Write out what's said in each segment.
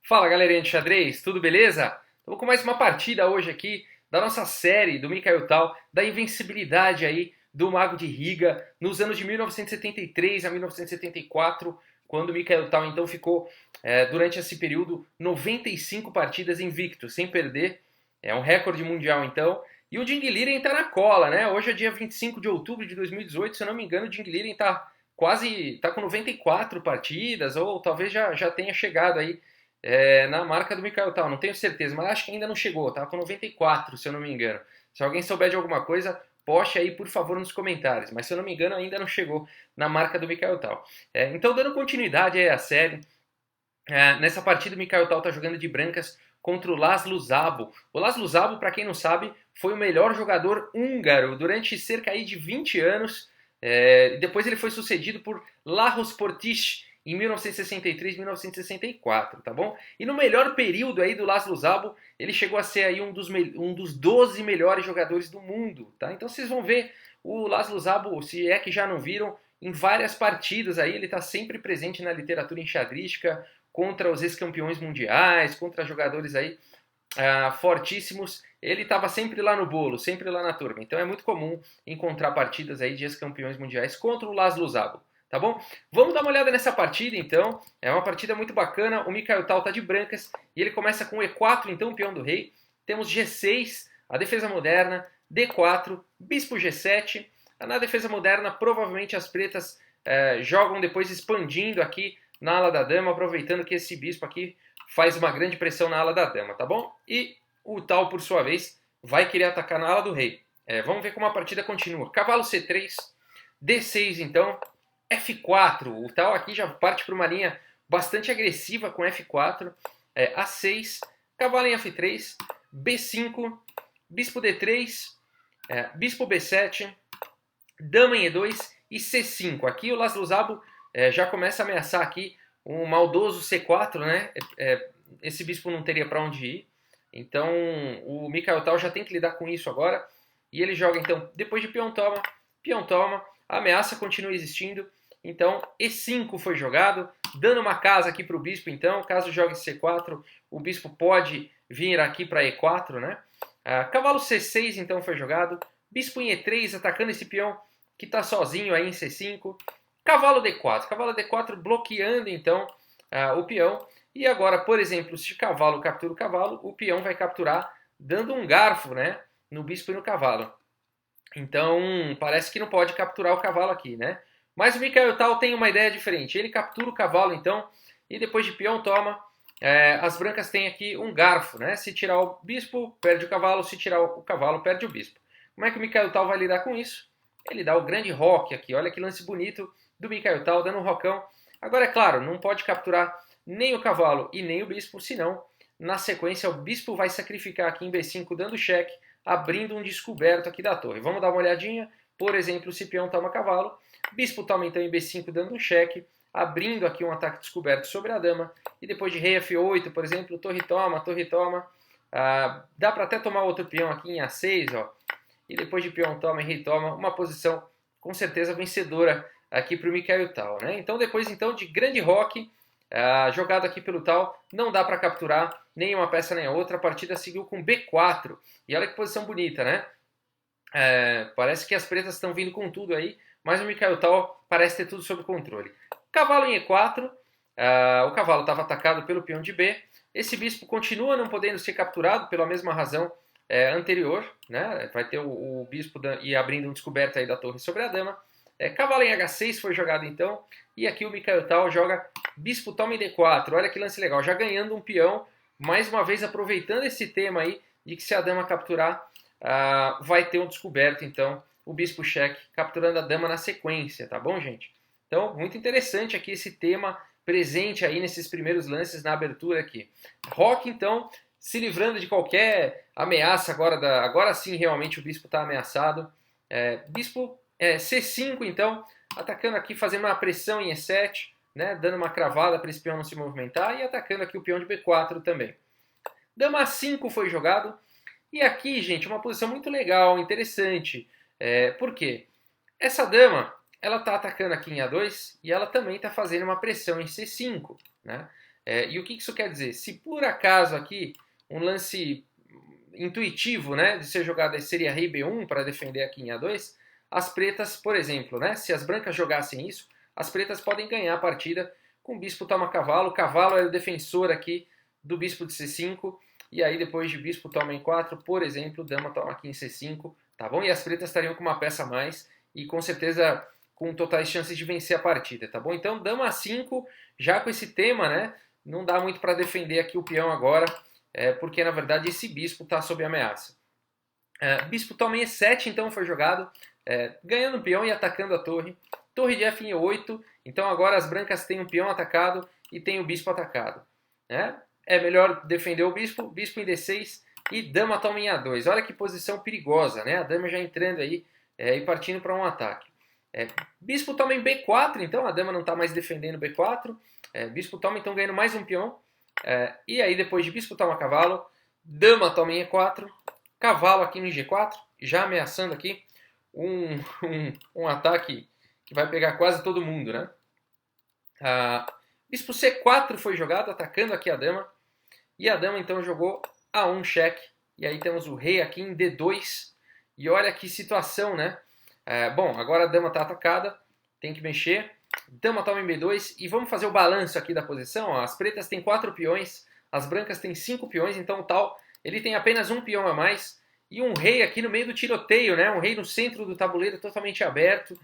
Fala galerinha de xadrez, tudo beleza? Estamos com mais uma partida hoje aqui da nossa série do Mikhail Tal, da invencibilidade aí do Mago de Riga nos anos de 1973 a 1974, quando o Mikhail Tal então ficou durante esse período 95 partidas invicto, sem perder, é um recorde mundial então. E o Ding Liren está na cola, né? Hoje é dia 25 de outubro de 2018, se eu não me engano, o Ding Liren tá com 94 partidas, ou talvez já tenha chegado aí na marca do Mikhail Tal, não tenho certeza, mas acho que ainda não chegou, tá com 94, se eu não me engano. Se alguém souber de alguma coisa, poste aí, por favor, nos comentários, mas se eu não me engano, ainda não chegou na marca do Mikhail Tal. Então, dando continuidade aí à série, nessa partida o Mikhail Tal tá jogando de brancas contra o Laszlo Szabo. O Laszlo Szabo, para quem não sabe, foi o melhor jogador húngaro durante cerca aí de 20 anos. Depois ele foi sucedido por Lajos Portish em 1963 e 1964, tá bom? E no melhor período aí do Laszlo Szabo, ele chegou a ser aí um dos 12 melhores jogadores do mundo, tá? Então vocês vão ver o Laszlo Szabo, se é que já não viram, em várias partidas aí, ele está sempre presente na literatura enxadrística, contra os ex-campeões mundiais, contra jogadores aí fortíssimos, ele estava sempre lá no bolo, sempre lá na turma. Então é muito comum encontrar partidas aí de ex-campeões mundiais contra o Laszlo Szabo, tá bom? Vamos dar uma olhada nessa partida então. É uma partida muito bacana. O Mikhail Tal tá de brancas e ele começa com E4, então o peão do rei. Temos G6, a defesa moderna, D4, bispo G7. Na defesa moderna, provavelmente as pretas jogam depois expandindo aqui na ala da dama, aproveitando que esse bispo aqui faz uma grande pressão na ala da dama, tá bom? E o Tal, por sua vez, vai querer atacar na ala do rei. Vamos ver como a partida continua. Cavalo C3, D6 então, F4. O Tal aqui já parte para uma linha bastante agressiva com F4, A6, cavalo em F3, B5, bispo D3, bispo B7, dama em E2 e C5. Aqui o Laszlo Szabo já começa a ameaçar aqui um maldoso C4, né? Esse bispo não teria para onde ir. Então o Mikhail Tal já tem que lidar com isso agora. E ele joga então, depois de peão toma, a ameaça continua existindo. Então E5 foi jogado, dando uma casa aqui para o bispo então. Caso jogue C4, o bispo pode vir aqui para E4, né? Cavalo C6 então foi jogado. Bispo em E3 atacando esse peão que está sozinho aí em C5. Cavalo D4. Cavalo D4 bloqueando então o peão. E agora, por exemplo, se o cavalo captura o cavalo, o peão vai capturar dando um garfo, né, no bispo e no cavalo. Então, parece que não pode capturar o cavalo aqui, né? Mas o Mikhail Tal tem uma ideia diferente. Ele captura o cavalo, então, e depois de peão toma. As brancas têm aqui um garfo, né? Se tirar o bispo, perde o cavalo. Se tirar o cavalo, perde o bispo. Como é que o Mikhail Tal vai lidar com isso? Ele dá o grande roque aqui. Olha que lance bonito do Mikhail Tal, dando um rocão. Agora, é claro, não pode capturar nem o cavalo e nem o bispo, senão, na sequência, o bispo vai sacrificar aqui em B5, dando cheque, abrindo um descoberto aqui da torre. Vamos dar uma olhadinha. Por exemplo, se peão toma cavalo, bispo toma então em B5, dando um cheque, abrindo aqui um ataque descoberto sobre a dama. E depois de rei F8, por exemplo, torre toma. Dá para até tomar outro peão aqui em A6, ó. E depois de peão toma e rei toma, uma posição com certeza vencedora aqui para o Mikhail Tal, né? Então depois então de grande roque, jogado aqui pelo Tal, não dá para capturar nem uma peça nem a outra. A partida seguiu com B4. E olha que posição bonita, né? Parece que as pretas estão vindo com tudo aí, mas o Mikhail Tal parece ter tudo sob controle. Cavalo em E4, o cavalo estava atacado pelo peão de B. Esse bispo continua não podendo ser capturado pela mesma razão anterior, né? Vai ter o bispo e abrindo um descoberto aí da torre sobre a dama. Cavalo em H6 foi jogado então, e aqui o Mikhail Tal joga bispo toma em D4. Olha que lance legal, já ganhando um peão, mais uma vez aproveitando esse tema aí de que se a dama capturar, vai ter um descoberto, então, o bispo cheque, capturando a dama na sequência, tá bom, gente? Então, muito interessante aqui esse tema presente aí nesses primeiros lances na abertura aqui. Roque, então, se livrando de qualquer ameaça agora sim, realmente, o bispo está ameaçado. Bispo C5, então, atacando aqui, fazendo uma pressão em E7, né, dando uma cravada para esse peão não se movimentar e atacando aqui o peão de B4 também. Dama A5 foi jogado. E aqui, gente, uma posição muito legal, interessante. Por quê? Essa dama, ela está atacando aqui em A2 e ela também está fazendo uma pressão em C5, né? E o que isso quer dizer? Se por acaso aqui um lance intuitivo, né, de ser jogado seria rei B1 para defender aqui em A2, as pretas, por exemplo, né, se as brancas jogassem isso, as pretas podem ganhar a partida com o bispo toma cavalo. O cavalo é o defensor aqui do bispo de C5, e aí depois de bispo toma em 4, por exemplo, dama toma aqui em C5, tá bom? E as pretas estariam com uma peça a mais e com certeza com totais chances de vencer a partida, tá bom? Então dama A5, já com esse tema, né, não dá muito para defender aqui o peão agora, porque na verdade esse bispo está sob ameaça. Bispo toma em E7, então foi jogado, ganhando o peão e atacando a torre. Torre de F em E8, então agora as brancas têm um peão atacado e tem o bispo atacado. Né? É melhor defender o bispo em D6 e dama toma em A2. Olha que posição perigosa, né? A dama já entrando aí e partindo para um ataque. Bispo toma em B4, então a dama não está mais defendendo B4. Bispo toma, então ganhando mais um peão. E aí depois de bispo toma cavalo, dama toma em E4, cavalo aqui no G4, já ameaçando aqui um ataque que vai pegar quase todo mundo, né? Bispo C4 foi jogado, atacando aqui a dama. E a dama então jogou A1 cheque. E aí temos o rei aqui em D2. E olha que situação, né? Bom, agora a dama está atacada, tem que mexer. Dama toma em B2 e vamos fazer o balanço aqui da posição. Ó. As pretas têm 4 peões, as brancas têm 5 peões, então o tal ele tem apenas um peão a mais. E um rei aqui no meio do tiroteio, né? Um rei no centro do tabuleiro totalmente aberto.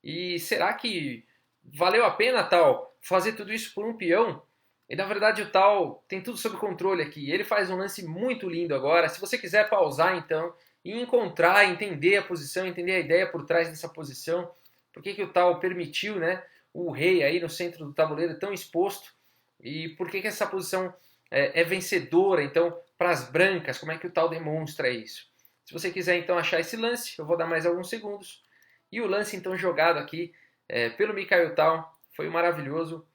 E será que valeu a pena, tal, fazer tudo isso por um peão? E na verdade o tal tem tudo sob controle aqui. Ele faz um lance muito lindo agora. Se você quiser pausar então e encontrar, entender a posição, entender a ideia por trás dessa posição, por que o tal permitiu, né, o rei aí no centro do tabuleiro tão exposto e por que essa posição é vencedora então para as brancas, como é que o tal demonstra isso? Se você quiser então achar esse lance, eu vou dar mais alguns segundos. E o lance então jogado aqui pelo Mikhail Tal foi maravilhoso.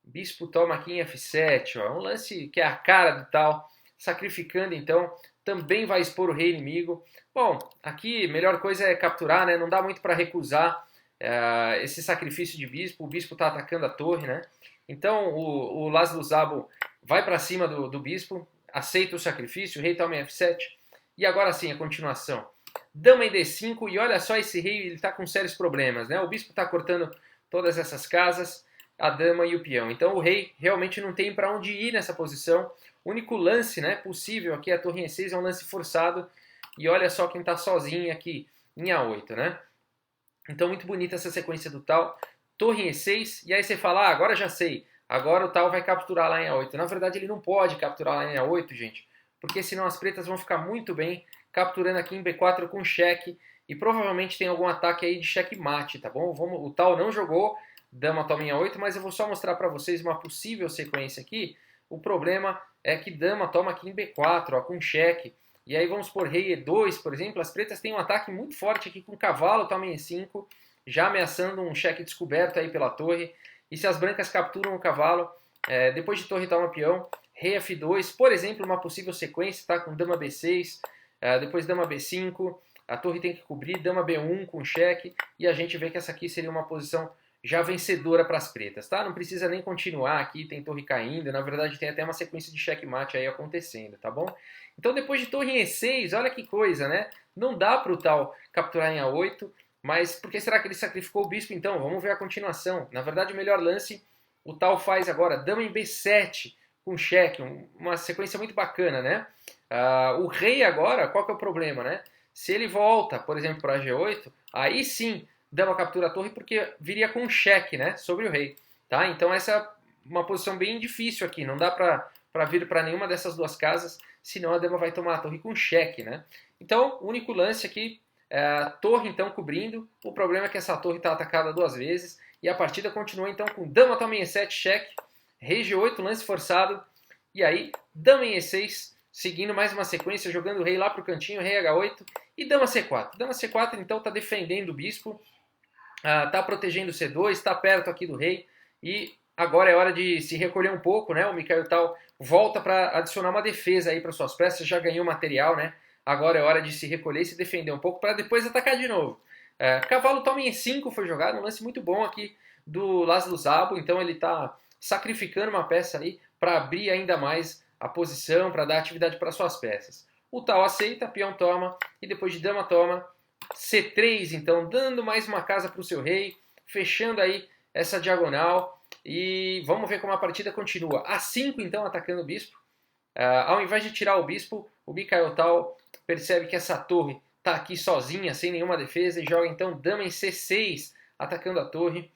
Bispo toma aqui em F7, ó. Um lance que é a cara do Tal, sacrificando então, também vai expor o rei inimigo. Bom, aqui a melhor coisa é capturar, né? Não dá muito para recusar esse sacrifício de bispo. O bispo está atacando a torre, né? Então o Laszlo Szabo vai para cima do bispo, aceita o sacrifício, o rei toma em F7. E agora sim, a continuação. Dama em D5, e olha só esse rei, ele está com sérios problemas, né? O bispo está cortando todas essas casas, a dama e o peão. Então o rei realmente não tem para onde ir nessa posição. O único lance, né, possível aqui, a torre em E6 é um lance forçado. E olha só quem está sozinho aqui em A8, né? Então muito bonita essa sequência do tal. Torre em E6, e aí você fala, agora já sei. Agora o tal vai capturar lá em A8. Na verdade ele não pode capturar lá em A8, gente. Porque senão as pretas vão ficar muito bem capturando aqui em B4 com cheque. E provavelmente tem algum ataque aí de checkmate, tá bom? O tal não jogou, dama toma em A8, mas eu vou só mostrar para vocês uma possível sequência aqui. O problema é que dama toma aqui em B4, ó, com cheque. E aí vamos por rei E2, por exemplo. As pretas têm um ataque muito forte aqui com cavalo, toma em E5, já ameaçando um cheque descoberto aí pela torre. E se as brancas capturam o cavalo, depois de torre toma peão, rei F2, por exemplo, uma possível sequência, tá? Com dama B6, depois dama B5, a torre tem que cobrir, dama B1 com cheque, e a gente vê que essa aqui seria uma posição já vencedora para as pretas, tá? Não precisa nem continuar aqui, tem torre caindo, na verdade tem até uma sequência de checkmate aí acontecendo, tá bom? Então depois de torre em E6, olha que coisa, né? Não dá para o tal capturar em A8, mas por que será que ele sacrificou o bispo então? Vamos ver a continuação. Na verdade o melhor lance o tal faz agora, dama em B7 com cheque, uma sequência muito bacana, né? O rei agora, qual que é o problema, né? Se ele volta, por exemplo, para G8, aí sim dama captura a torre porque viria com um cheque, né, sobre o rei, tá? Então essa é uma posição bem difícil aqui, não dá para vir para nenhuma dessas duas casas, senão a dama vai tomar a torre com cheque, né? Então, o único lance aqui é a torre então cobrindo, o problema é que essa torre está atacada duas vezes, e a partida continua então com dama toma em E7, cheque, rei G8, lance forçado, e aí dama em E6, seguindo mais uma sequência, jogando o rei lá para o cantinho, rei H8 e dama C4. Dama C4 então está defendendo o bispo, está protegendo o C2, está perto aqui do rei e agora é hora de se recolher um pouco, né? O Mikhail Tal volta para adicionar uma defesa aí para suas peças, já ganhou material, né? Agora é hora de se recolher e se defender um pouco para depois atacar de novo. Cavalo toma em E5 foi jogado, um lance muito bom aqui do Laszlo Szabo, então ele está sacrificando uma peça aí para abrir ainda mais a posição, para dar atividade para suas peças. O tal aceita, peão toma, e depois de dama toma, C3, então, dando mais uma casa para o seu rei, fechando aí essa diagonal, e vamos ver como a partida continua. A5, então, atacando o bispo. Ao invés de tirar o bispo, o Mikhail Tal percebe que essa torre está aqui sozinha, sem nenhuma defesa, e joga então dama em C6, atacando a torre.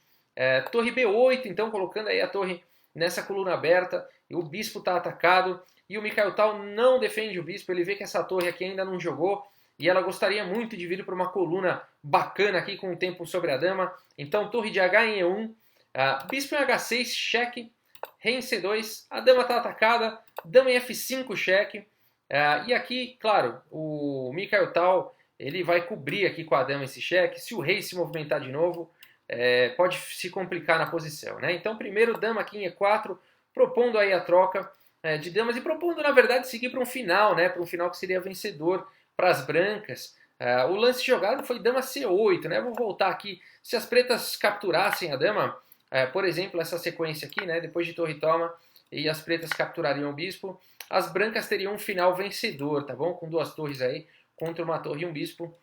Torre B8, então, colocando aí a torre nessa coluna aberta, e o bispo está atacado, e o Mikhail Tal não defende o bispo, ele vê que essa torre aqui ainda não jogou, e ela gostaria muito de vir para uma coluna bacana aqui com o tempo sobre a dama. Então, torre de H em E1, bispo em H6, cheque, rei em C2, a dama está atacada, dama em F5, cheque. E aqui, claro, o Mikhail Tal ele vai cobrir aqui com a dama esse cheque. Se o rei se movimentar de novo, pode se complicar na posição, né? Então, primeiro dama aqui em E4, propondo aí a troca de damas e propondo, na verdade, seguir para um final, né? Para um final que seria vencedor para as brancas. O lance jogado foi dama C8, né? Vou voltar aqui. Se as pretas capturassem a dama, por exemplo, essa sequência aqui, né? Depois de torre toma e as pretas capturariam o bispo, as brancas teriam um final vencedor, tá bom? Com duas torres aí, contra uma torre e um bispo,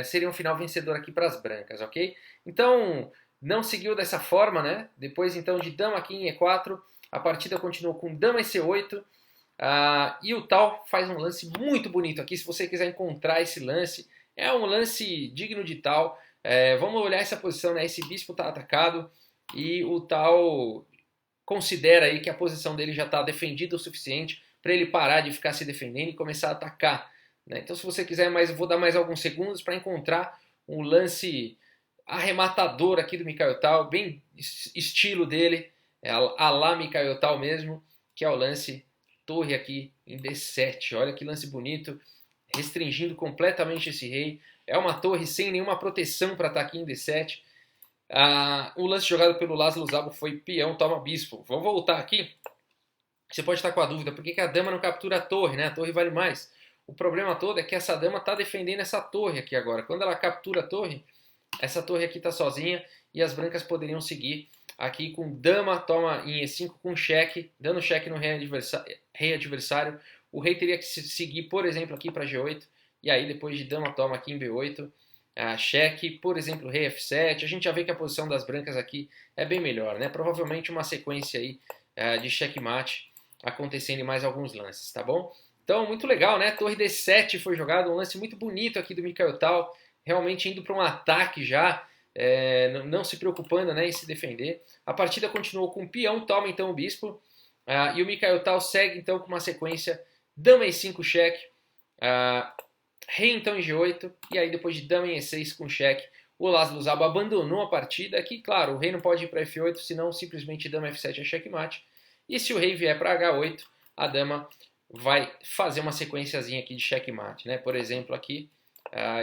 seria um final vencedor aqui para as brancas, ok? Então, não seguiu dessa forma, né? Depois, então, de dama aqui em E4, a partida continuou com dama em C8, e o Tal faz um lance muito bonito aqui, se você quiser encontrar esse lance, é um lance digno de Tal. Vamos olhar essa posição, né? Esse bispo está atacado e o Tal considera aí que a posição dele já está defendida o suficiente para ele parar de ficar se defendendo e começar a atacar, né? Então, se você quiser mais, eu vou dar mais alguns segundos para encontrar um lance arrematador aqui do Mikhail Tal, bem estilo dele, a lá Mikhail Tal mesmo, que é o lance torre aqui em D7. Olha que lance bonito, restringindo completamente esse rei. É uma torre sem nenhuma proteção para estar aqui em D7. O lance jogado pelo Laszlo Szabo foi peão toma bispo. Vou voltar aqui. Você pode estar com a dúvida, por que a dama não captura a torre, né? A torre vale mais. O problema todo é que essa dama está defendendo essa torre aqui agora. Quando ela captura a torre, essa torre aqui está sozinha e as brancas poderiam seguir aqui com dama toma em E5 com cheque, dando cheque no rei adversário. O rei teria que seguir, por exemplo, aqui para G8, e aí depois de dama toma aqui em B8, cheque, por exemplo, rei F7. A gente já vê que a posição das brancas aqui é bem melhor, né? Provavelmente uma sequência aí de checkmate acontecendo em mais alguns lances, tá bom? Então, muito legal, né? Torre D7 foi jogado, um lance muito bonito aqui do Mikhail Tal, realmente indo para um ataque já, não se preocupando, né, em se defender. A partida continuou com peão toma então o bispo, e o Mikhail Tal segue então com uma sequência dama em E5 cheque, rei então em G8, e aí depois de dama em E6 com cheque, o Laszlo Szabo abandonou a partida. Aqui, claro, o rei não pode ir para F8, senão simplesmente dama F7 é checkmate. E se o rei vier para H8, a dama vai fazer uma sequenciazinha aqui de checkmate, né? Por exemplo, aqui,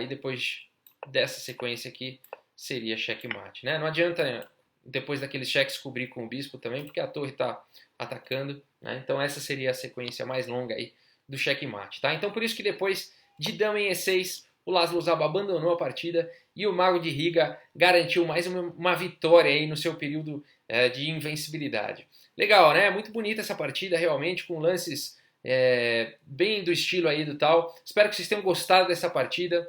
e depois dessa sequência aqui seria checkmate, né? Não adianta depois daqueles cheques cobrir com o bispo também, porque a torre está atacando, né? Então essa seria a sequência mais longa aí do checkmate, tá? Então por isso que depois de dama em E6, o Laszlo Szabo abandonou a partida e o Mago de Riga garantiu mais uma vitória aí no seu período de invencibilidade. Legal, né? Muito bonita essa partida, realmente, com lances bem do estilo aí do Tal. Espero que vocês tenham gostado dessa partida.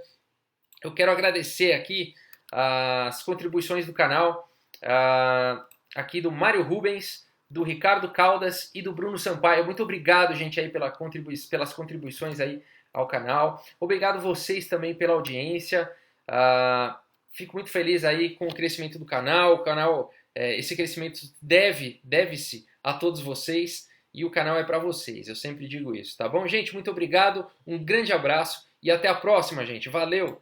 Eu quero agradecer aqui as contribuições do canal, aqui do Mário Rubens, do Ricardo Caldas e do Bruno Sampaio. Muito obrigado, gente, aí pelas contribuições aí ao canal. Obrigado vocês também pela audiência. Fico muito feliz aí com o crescimento do canal. O canal, esse crescimento deve-se a todos vocês e o canal é para vocês. Eu sempre digo isso, tá bom, gente? Muito obrigado, um grande abraço e até a próxima, gente. Valeu!